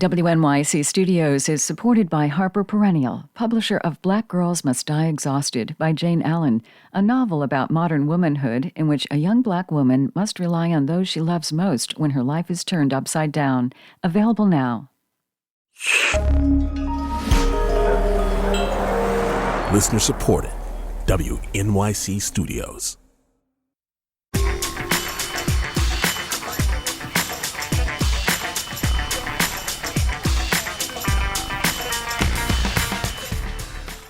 WNYC Studios is supported by Harper Perennial, publisher of Black Girls Must Die Exhausted by Jane Allen, a novel about modern womanhood in which a young black woman must rely on those she loves most when her life is turned upside down. Available now. Listener supported. WNYC Studios.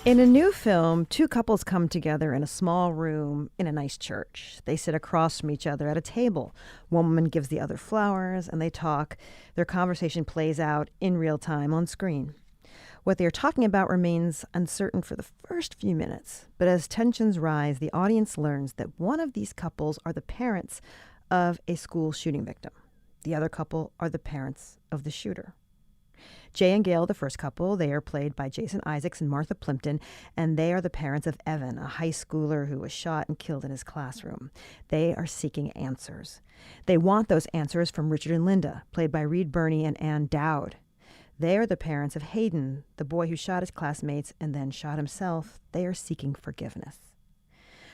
In a new film, two couples come together in a small room in a nice church. They sit across from each other at a table. One woman gives the other flowers, and they talk. Their conversation plays out in real time on screen. What they are talking about remains uncertain for the first few minutes, but as tensions rise, the audience learns that one of these couples are the parents of a school shooting victim. The other couple are the parents of the shooter. Jay and Gail, the first couple, they are played by Jason Isaacs and Martha Plimpton, and they are the parents of Evan, a high schooler who was shot and killed in his classroom. They are seeking answers. They want those answers from Richard and Linda, played by Reed Birney and Ann Dowd. They are the parents of Hayden, the boy who shot his classmates and then shot himself. They are seeking forgiveness.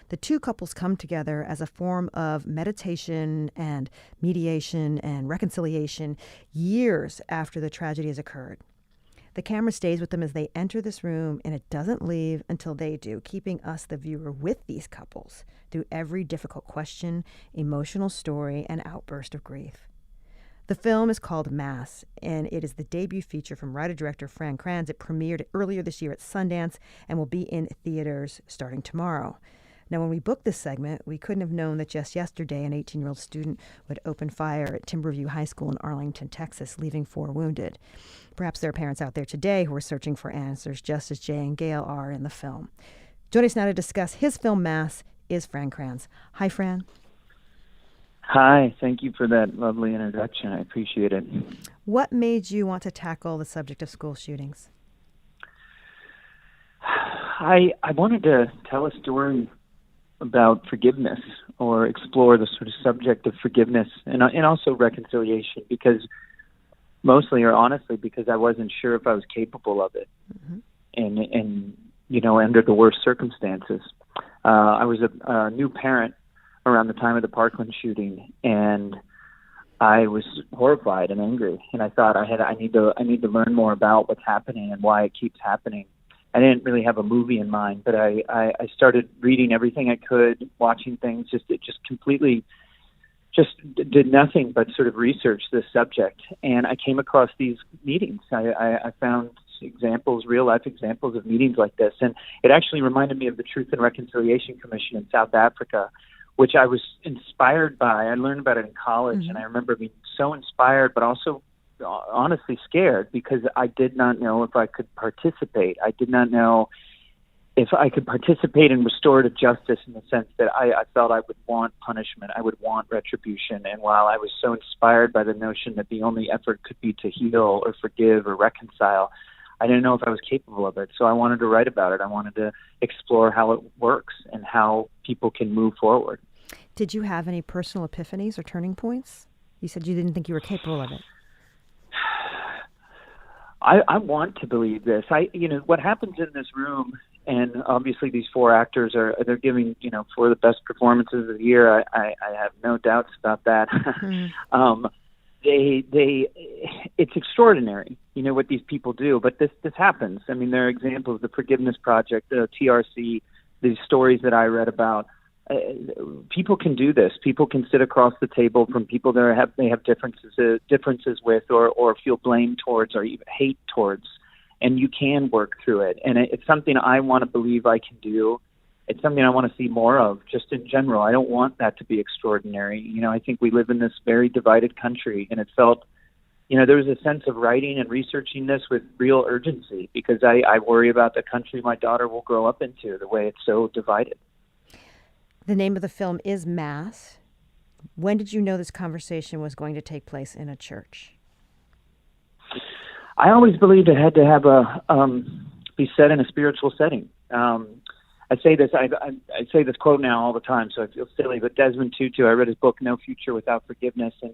The two couples come together as a form of meditation and mediation and reconciliation years after the tragedy has occurred. The camera stays with them as they enter this room, and it doesn't leave until they do, keeping us, the viewer, with these couples through every difficult question, emotional story, and outburst of grief. The film is called Mass, and it is the debut feature from writer-director Fran Kranz. It premiered earlier this year at Sundance and will be in theaters starting tomorrow. Now, when we booked this segment, we couldn't have known that just yesterday an 18-year-old student would open fire at Timberview High School in Arlington, Texas, leaving 4 wounded. Perhaps there are parents out there today who are searching for answers, just as Jay and Gail are in the film. Joining us now to discuss his film Mass is Fran Kranz. Hi, Fran. Hi, thank you for that lovely introduction. I appreciate it. What made you want to tackle the subject of school shootings? I wanted to tell a story about forgiveness, or explore the sort of subject of forgiveness and also reconciliation, because mostly, or honestly, because I wasn't sure if I was capable of it. Mm-hmm. And you know, under the worst circumstances. I was a new parent around the time of the Parkland shooting, and I was horrified and angry, and I thought I need to learn more about what's happening and why it keeps happening. I didn't really have a movie in mind, but I started reading everything I could, watching things, it just completely did nothing but sort of research this subject. And I came across these meetings. I found examples, real life examples of meetings like this. And it actually reminded me of the Truth and Reconciliation Commission in South Africa, which I was inspired by. I learned about it in college, mm-hmm. and I remember being so inspired, but also honestly scared, because I did not know if I could participate. I did not know if I could participate in restorative justice, in the sense that I felt I would want punishment, I would want retribution. And while I was so inspired by the notion that the only effort could be to heal or forgive or reconcile, I didn't know if I was capable of it. So I wanted to write about it. I wanted to explore how it works and how people can move forward. Did you have any personal epiphanies or turning points? You said you didn't think you were capable of it. I want to believe this. What happens in this room, and obviously they're giving, 4 of the best performances of the year. I have no doubts about that. Mm. It's extraordinary, what these people do, but this happens. I mean, there are examples, the Forgiveness Project, the TRC, these stories that I read about. People can do this. People can sit across the table from people that they have differences with, or feel blame towards, or even hate towards, and you can work through it. And it's something I want to believe I can do. It's something I want to see more of, just in general. I don't want that to be extraordinary. I think we live in this very divided country, and it felt, there was a sense of writing and researching this with real urgency, because I worry about the country my daughter will grow up into, the way it's so divided. The name of the film is Mass. When did you know this conversation was going to take place in a church? I always believed it had to have be said in a spiritual setting. I say this quote now all the time, so I feel silly, but Desmond Tutu, I read his book No Future Without Forgiveness, and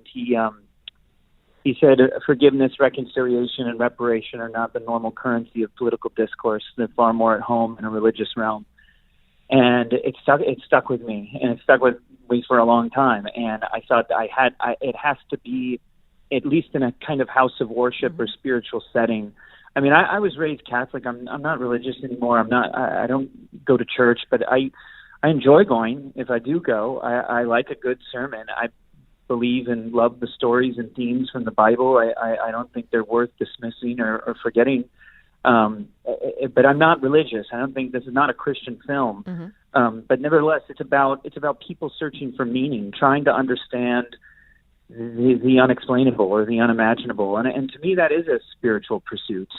he said, forgiveness, reconciliation, and reparation are not the normal currency of political discourse. They're far more at home in a religious realm. And it stuck with me, and it stuck with me for a long time. And I thought it has to be at least in a kind of house of worship or spiritual setting. I mean, I was raised Catholic. I'm not religious anymore. I don't go to church, but I enjoy going. If I do go, I like a good sermon. I believe and love the stories and themes from the Bible. I don't think they're worth dismissing or forgetting. But I'm not religious. I don't think this is not a Christian film. But nevertheless, it's about people searching for meaning, trying to understand the unexplainable or the unimaginable. And to me, that is a spiritual pursuit.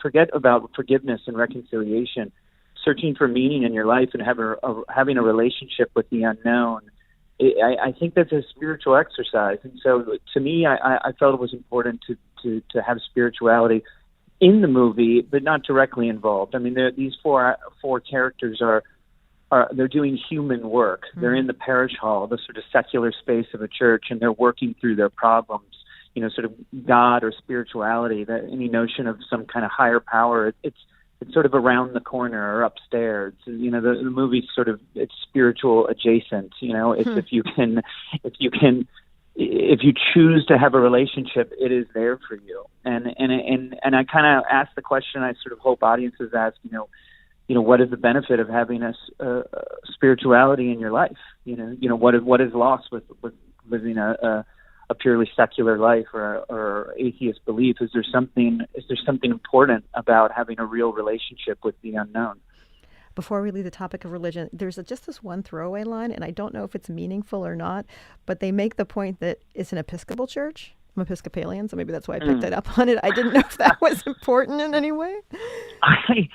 Forget about forgiveness and reconciliation. Searching for meaning in your life and having a relationship with the unknown. I think that's a spiritual exercise. And so to me, I felt it was important to have spirituality in the movie, but not directly involved. I mean, these four characters they're doing human work. They're in the parish hall, the sort of secular space of a church, and they're working through their problems. Sort of God or spirituality, that any notion of some kind of higher power, it's sort of around the corner or upstairs. The movie's sort of, it's spiritual adjacent. It's if you choose to have a relationship, it is there for you. And I kind of ask the question I sort of hope audiences ask, what is the benefit of having a spirituality in your life? What is lost with living a purely secular life or atheist belief? Is there something important about having a real relationship with the unknown? Before we leave the topic of religion, there's just this one throwaway line, and I don't know if it's meaningful or not, but they make the point that it's an Episcopal church. I'm Episcopalian, so maybe that's why I picked it up on it. I didn't know if that was important in any way. I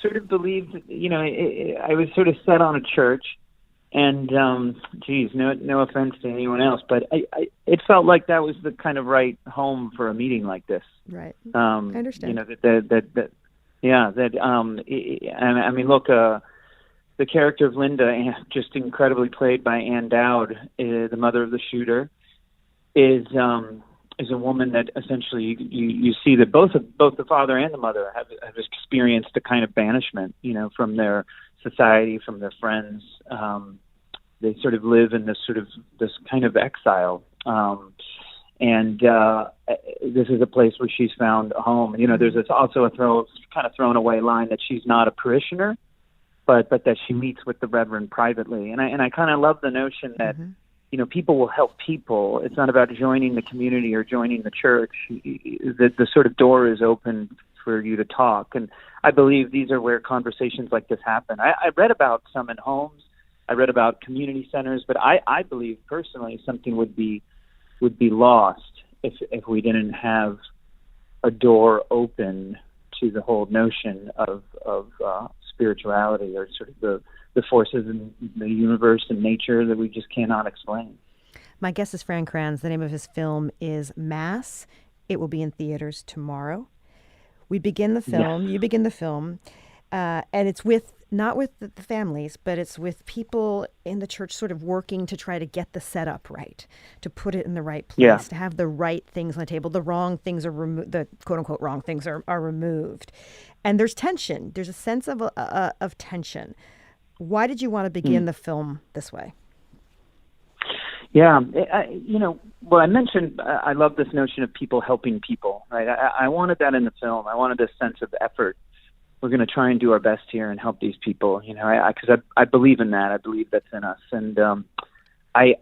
sort of believed, I was sort of set on a church, and no offense to anyone else, but it felt like that was the kind of right home for a meeting like this. Right. I understand. I mean, look, the character of Linda, just incredibly played by Ann Dowd, the mother of the shooter, is a woman that essentially you see that both the father and the mother have experienced a kind of banishment, from their society, from their friends. They sort of live in this kind of exile. And this is a place where she's found a home. There's also a thrown away line that she's not a parishioner, but that she meets with the Reverend privately. And I kind of love the notion that people will help people. It's not about joining the community or joining the church. The sort of door is open for you to talk. And I believe these are where conversations like this happen. I read about some in homes. I read about community centers, but I believe personally something would be lost if we didn't have a door open to the whole notion of spirituality or sort of the forces in the universe and nature that we just cannot explain. My guest is Fran Kranz. The name of his film is Mass. It will be in theaters tomorrow. We begin the film. Yes. You begin the film, and it's not with the families, but it's with people in the church sort of working to try to get the setup right, to put it in the right place, to have the right things on the table. The wrong things are removed. The quote unquote wrong things are removed, and there's tension. There's a sense of tension. Why did you want to begin the film this way? Yeah, I mentioned I love this notion of people helping people. Right, I wanted that in the film. I wanted this sense of effort. We're going to try and do our best here and help these people. Because I believe in that. I believe that's in us, and I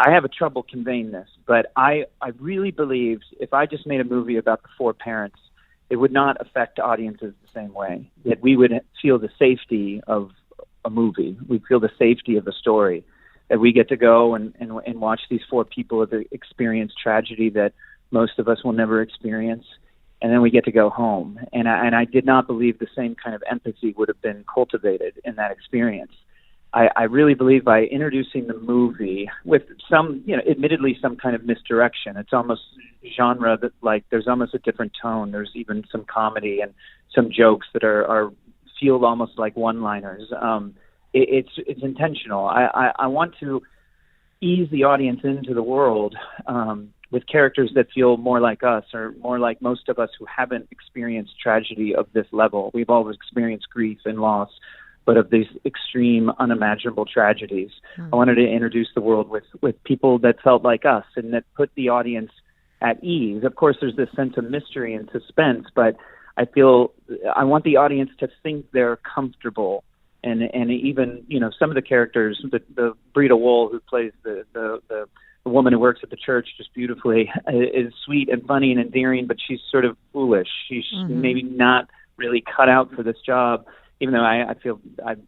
have a trouble conveying this, but I really believed if I just made a movie about the four parents, it would not affect audiences the same way. That we would feel the safety of a movie. We'd feel the safety of a story. That we get to go and watch these four people experience tragedy that most of us will never experience, and then we get to go home. And I did not believe the same kind of empathy would have been cultivated in that experience. I really believe by introducing the movie with some, admittedly some kind of misdirection. It's almost genre that there's almost a different tone. There's even some comedy and some jokes that feel almost like one-liners. It's intentional. I want to ease the audience into the world with characters that feel more like us, or more like most of us who haven't experienced tragedy of this level. We've all experienced grief and loss, but of these extreme, unimaginable tragedies. I wanted to introduce the world with people that felt like us and that put the audience at ease. Of course, there's this sense of mystery and suspense, but I feel I want the audience to think they're comfortable. And even, some of the characters, the Brita Wool, who plays the woman who works at the church just beautifully, is sweet and funny and endearing, but she's sort of foolish. She's maybe not really cut out for this job, even though I feel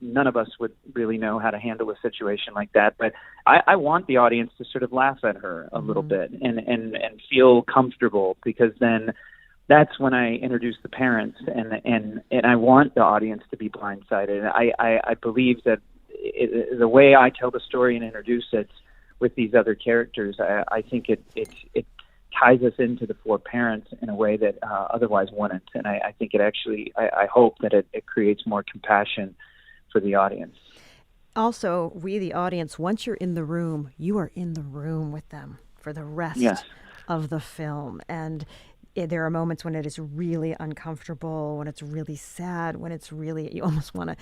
none of us would really know how to handle a situation like that. But I want the audience to sort of laugh at her a little bit and feel comfortable, because then that's when I introduce the parents, and I want the audience to be blindsided. I believe that the way I tell the story and introduce it with these other characters, I think it ties us into the four parents in a way that otherwise wouldn't. And I think it actually, I hope that it creates more compassion for the audience. Also, we, the audience, once you're in the room, you are in the room with them for the rest of the film. And there are moments when it is really uncomfortable, when it's really sad, when it's really, you almost want to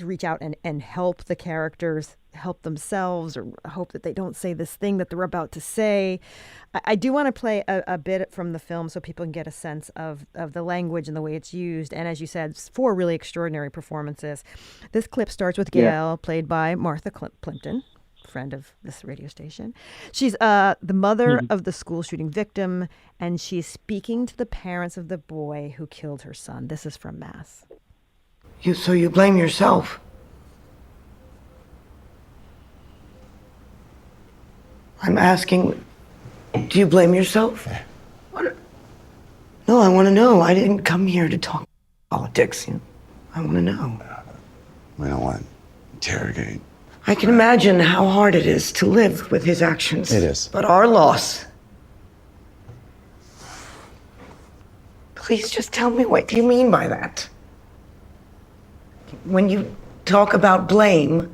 reach out and help the characters, help themselves, or hope that they don't say this thing that they're about to say. I do want to play a bit from the film so people can get a sense of the language and the way it's used. And as you said, 4 really extraordinary performances. This clip starts with Gail, played by Martha Plimpton, friend of this radio station. She's the mother of the school shooting victim, and she's speaking to the parents of the boy who killed her son. This is from Mass. So you blame yourself? I'm asking, do you blame yourself? No, I want to know. I didn't come here to talk politics. I want to know. We don't want to interrogate. I can imagine how hard it is to live with his actions. It is. But our loss. Please just tell me, what do you mean by that? When you talk about blame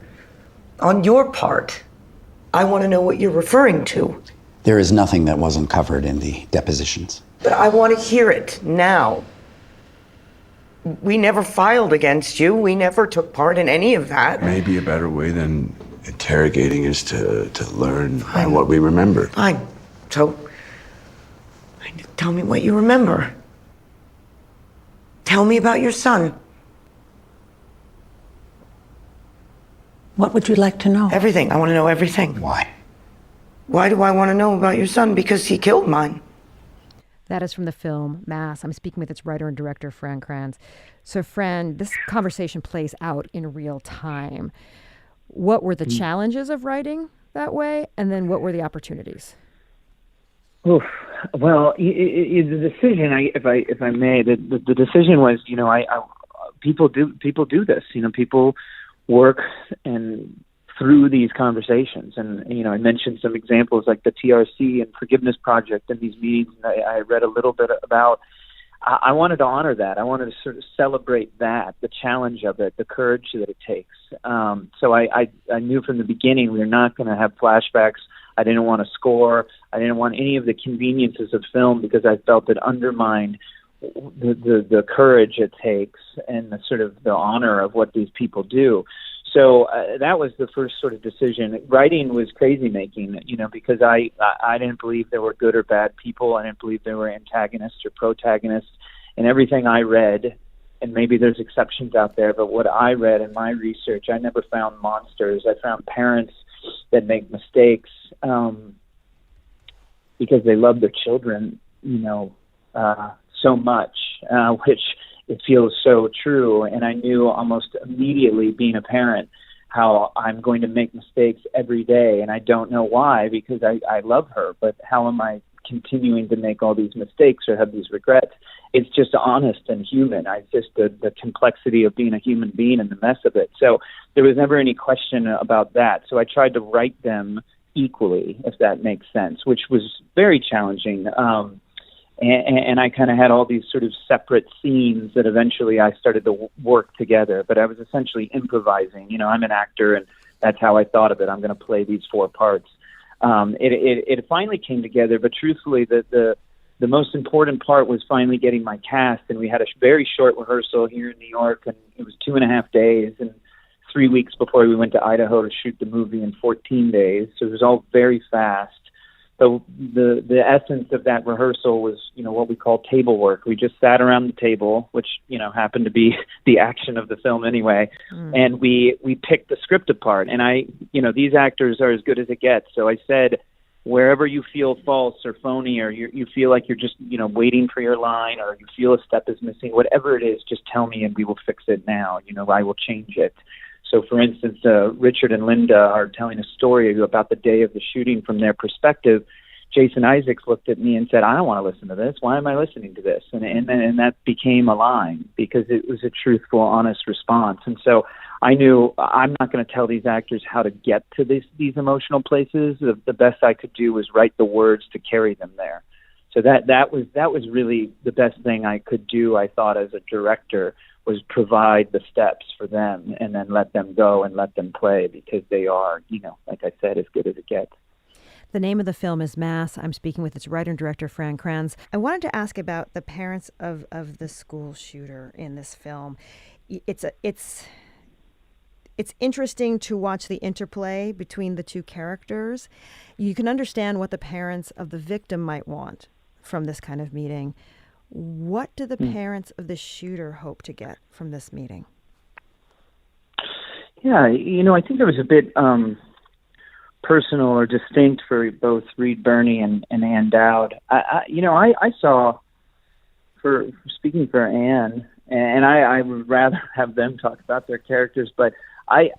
on your part, I want to know what you're referring to. There is nothing that wasn't covered in the depositions. But I want to hear it now. We never filed against you. We never took part in any of that. Maybe a better way than interrogating is to learn what we remember. Fine. So, tell me what you remember. Tell me about your son. What would you like to know? Everything. I want to know everything. Why? Why do I want to know about your son? Because he killed mine. That is from the film Mass. I'm speaking with its writer and director, Fran Kranz. So, Fran, this conversation plays out in real time. What were the challenges of writing that way, and then what were the opportunities? Oof. Well, the decision, if I may, the decision was, people do this. People work and through these conversations. And, I mentioned some examples like the TRC and Forgiveness Project and these meetings I read a little bit about. I wanted to honor that. I wanted to sort of celebrate that, the challenge of it, the courage that it takes. So I knew from the beginning we were not going to have flashbacks. I didn't want to score. I didn't want any of the conveniences of film because I felt it undermined the courage it takes and the sort of the honor of what these people do. So that was the first sort of decision. Writing was crazy making, because I didn't believe there were good or bad people. I didn't believe there were antagonists or protagonists. And everything I read, and maybe there's exceptions out there, but what I read in my research, I never found monsters. I found parents that make mistakes because they love their children, so much, which it feels so true. And I knew almost immediately being a parent how I'm going to make mistakes every day. And I don't know why, because I love her, but how am I continuing to make all these mistakes or have these regrets? It's just honest and human. The complexity of being a human being and the mess of it. So there was never any question about that. So I tried to write them equally, if that makes sense, which was very challenging. And I kind of had all these sort of separate scenes that eventually I started to work together, but I was essentially improvising. I'm an actor, and that's how I thought of it. I'm going to play these 4 parts. It finally came together, but truthfully, the most important part was finally getting my cast, and we had a very short rehearsal here in New York, and it was 2.5 days, and 3 weeks before we went to Idaho to shoot the movie in 14 days. So it was all very fast. So the essence of that rehearsal was, what we call table work. We just sat around the table, which, happened to be the action of the film anyway. And we picked the script apart. And these actors are as good as it gets. So I said, wherever you feel false or phony, or you feel like you're just, waiting for your line, or you feel a step is missing, whatever it is, just tell me and we will fix it now. I will change it. So, for instance, Richard and Linda are telling a story about the day of the shooting from their perspective. Jason Isaacs looked at me and said, I don't want to listen to this. Why am I listening to this? And that became a line, because it was a truthful, honest response. And so I knew I'm not going to tell these actors how to get to these emotional places. The best I could do was write the words to carry them there. So that was really the best thing I could do, I thought, as a director, was provide the steps for them and then let them go and let them play, because they are, like I said, as good as it gets. The name of the film is Mass. I'm speaking with its writer and director, Fran Kranz. I wanted to ask about the parents of the school shooter in this film. It's interesting to watch the interplay between the two characters. You can understand what the parents of the victim might want from this kind of meeting. What do the parents of the shooter hope to get from this meeting? Yeah, I think it was a bit personal or distinct for both Reed Birney and Ann Dowd. I saw, for speaking for Ann, and I would rather have them talk about their characters, but I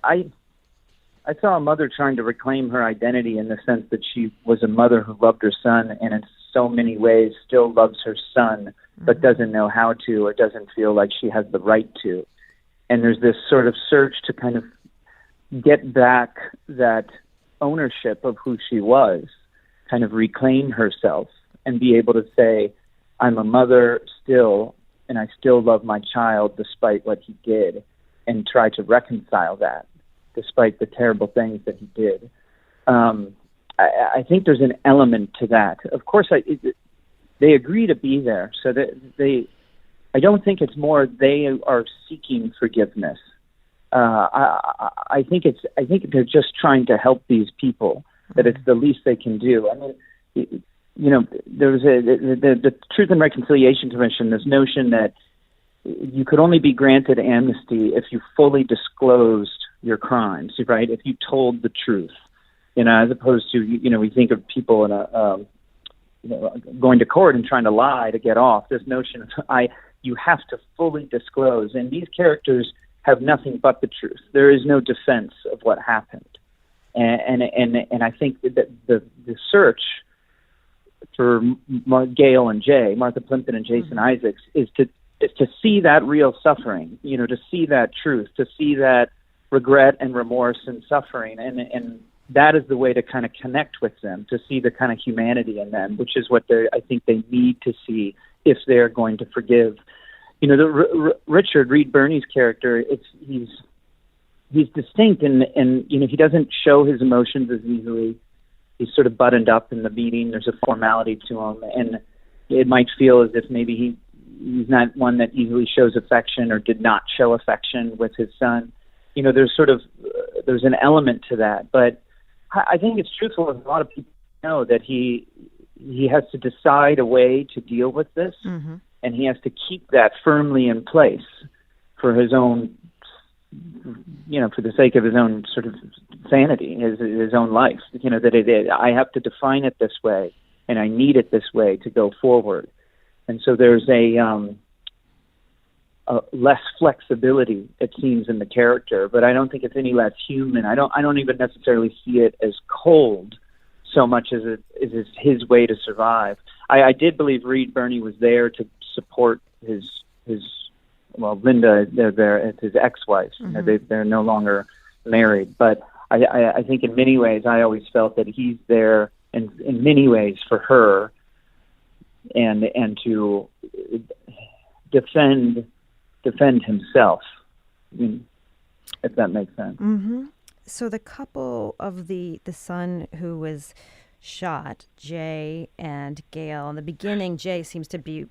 saw a mother trying to reclaim her identity, in the sense that she was a mother who loved her son, and in so many ways still loves her son, but doesn't know how to, or doesn't feel like she has the right to. And there's this sort of search to kind of get back that ownership of who she was, kind of reclaim herself and be able to say, I'm a mother still, and I still love my child despite what he did, and try to reconcile that despite the terrible things that he did. I think there's an element to that. Of course, they agree to be there, so that I don't think it's more they are seeking forgiveness. I think they're just trying to help these people. That it's the least they can do. I mean, there was the Truth and Reconciliation Commission. This notion that you could only be granted amnesty if you fully disclosed your crimes, right? If you told the truth. As opposed to, we think of people in a, going to court and trying to lie to get off. This notion of you have to fully disclose, and these characters have nothing but the truth. There is no defense of what happened, and I think that the search for Gail and Jay, Martha Plimpton and Jason Isaacs, is to see that real suffering, to see that truth, to see that regret and remorse and suffering, and that is the way to kind of connect with them, to see the kind of humanity in them, which is what I think they need to see if they're going to forgive. Richard Reed Birney's character, he's distinct, and he doesn't show his emotions as easily. He's sort of buttoned up in the meeting. There's a formality to him, and it might feel as if maybe he's not one that easily shows affection, or did not show affection with his son. There's an element to that, but I think it's truthful, as a lot of people know, that he has to decide a way to deal with this, and he has to keep that firmly in place for his own, for the sake of his own sort of sanity, his own life. That I have to define it this way, and I need it this way to go forward. And so there's a less flexibility, it seems, in the character, but I don't think it's any less human. I don't even necessarily see it as cold so much as it is his way to survive. I did believe Reed Birney was there to support his Linda, they're his ex-wife. They're no longer married, but I think in many ways I always felt that he's there in many ways for her, and to defend himself, if that makes sense. So the couple of the son who was shot, Jay and Gail. In the beginning, Jay seems to be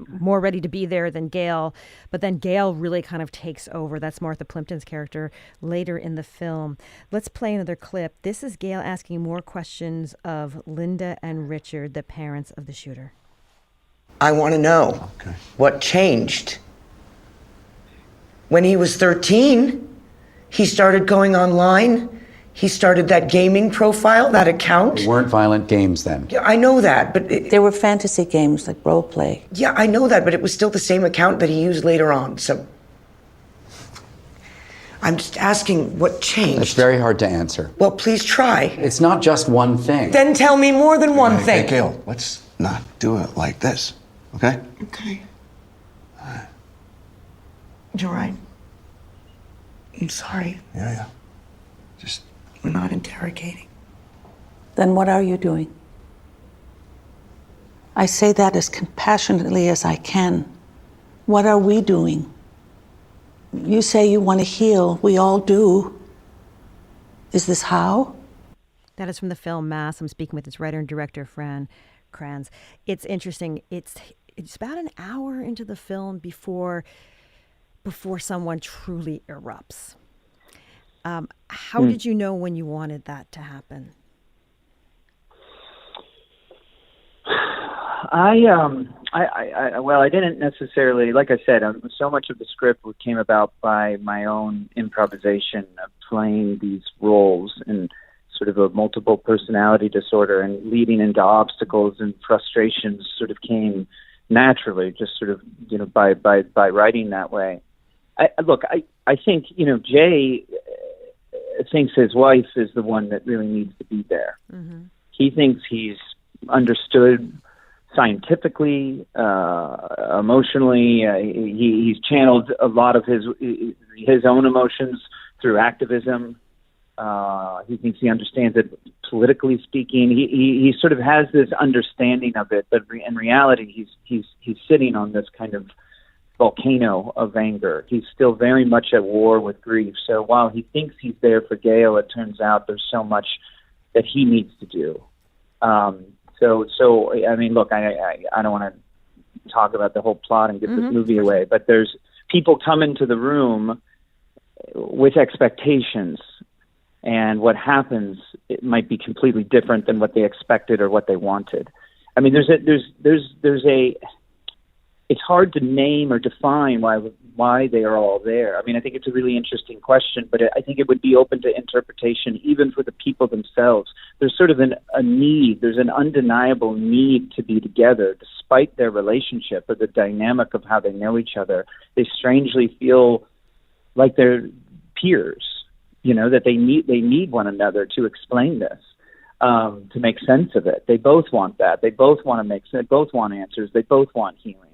more ready to be there than Gail, but then Gail really kind of takes over. That's Martha Plimpton's character later in the film. Let's play another clip. This is Gail asking more questions of Linda and Richard, the parents of the shooter. I want to know what changed. When he was 13, he started going online. He started that gaming profile, that account. They weren't violent games then. Yeah, I know that, but... There were fantasy games like role play. Yeah, I know that, but it was still the same account that he used later on, so... I'm just asking what changed. It's very hard to answer. Well, please try. It's not just one thing. Then tell me more than one thing. Hey, Gail, let's not do it like this, okay? Okay. You're right. I'm sorry. Yeah. Just... We're not interrogating. Then what are you doing? I say that as compassionately as I can. What are we doing? You say you want to heal. We all do. Is this how? That is from the film Mass. I'm speaking with its writer and director, Fran Kranz. It's interesting. It's about an hour into the film before someone truly erupts. How did you know when you wanted that to happen? Well, I didn't necessarily, like I said, so much of the script came about by my own improvisation of playing these roles and sort of a multiple personality disorder, and leading into obstacles and frustrations sort of came naturally, just sort of, by writing that way. I think, Jay thinks his wife is the one that really needs to be there. Mm-hmm. He thinks he's understood scientifically, emotionally. He's channeled a lot of his own emotions through activism. He thinks he understands it politically speaking. He sort of has this understanding of it, but in reality, he's sitting on this kind of volcano of anger. He's still very much at war with grief. So while he thinks he's there for Gail, it turns out there's so much that he needs to do. So I mean, look, I don't want to talk about the whole plot and give this movie away, but there's people come into the room with expectations, and what happens, it might be completely different than what they expected or what they wanted. I mean, it's hard to name or define why they are all there. I mean, I think it's a really interesting question, but I think it would be open to interpretation even for the people themselves. There's sort of a need, there's an undeniable need to be together despite their relationship or the dynamic of how they know each other. They strangely feel like they're peers, that they need one another to explain this. To make sense of it. They both want that. They both want answers. They both want healing.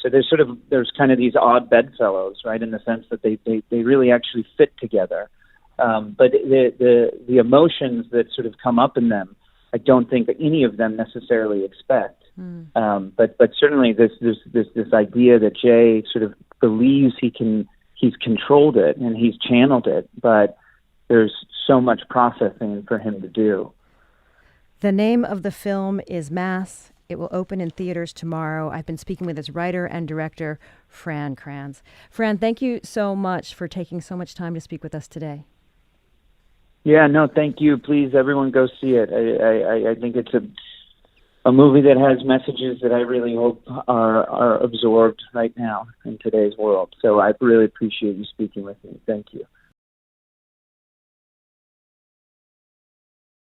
So there's kind of these odd bedfellows, right, in the sense that they really actually fit together. But the emotions that sort of come up in them, I don't think that any of them necessarily expect. But certainly this idea that Jay sort of believes he's controlled it and he's channeled it, but there's so much processing for him to do. The name of the film is Mass. It will open in theaters tomorrow. I've been speaking with its writer and director, Fran Kranz. Fran, thank you so much for taking so much time to speak with us today. Yeah, no, thank you. Please, everyone go see it. I think it's a movie that has messages that I really hope are absorbed right now in today's world. So I really appreciate you speaking with me. Thank you.